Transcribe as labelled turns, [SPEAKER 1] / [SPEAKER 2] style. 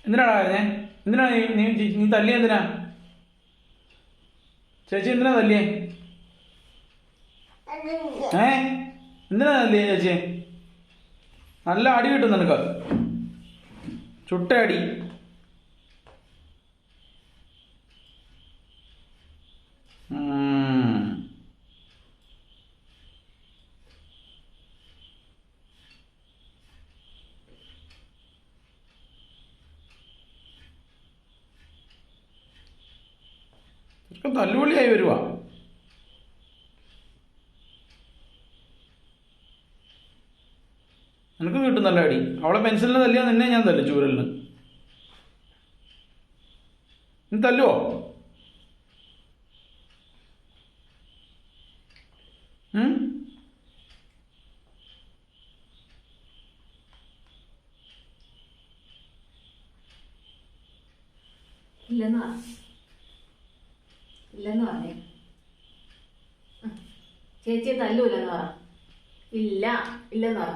[SPEAKER 1] എന്തിനാടാ ഞാൻ എന്തിനാ നീ തല്ലിയ എന്തിനാ? ചേച്ചി എന്തിനാ തല്ലിയേ? എന്തിനാ തല്ലിയേ ചേച്ചി? നല്ല അടി കിട്ടും നിനക്ക്, ചുട്ട അടി. തല്ലുപൊളിയായി വരുവാ. നിനക്ക് കിട്ടും നല്ല അടി. അവളെ പെൻസിലിന് തല്ലിയാ നിന്നെ ഞാൻ തല്ലും ചൂരലിന്. നീ തല്ലുവോ?
[SPEAKER 2] ഇല്ലെന്ന് പറഞ്ഞേ. ചേച്ചിയെ തല്ലൂലെന്ന് പറ. ഇല്ലെന്ന് പറ.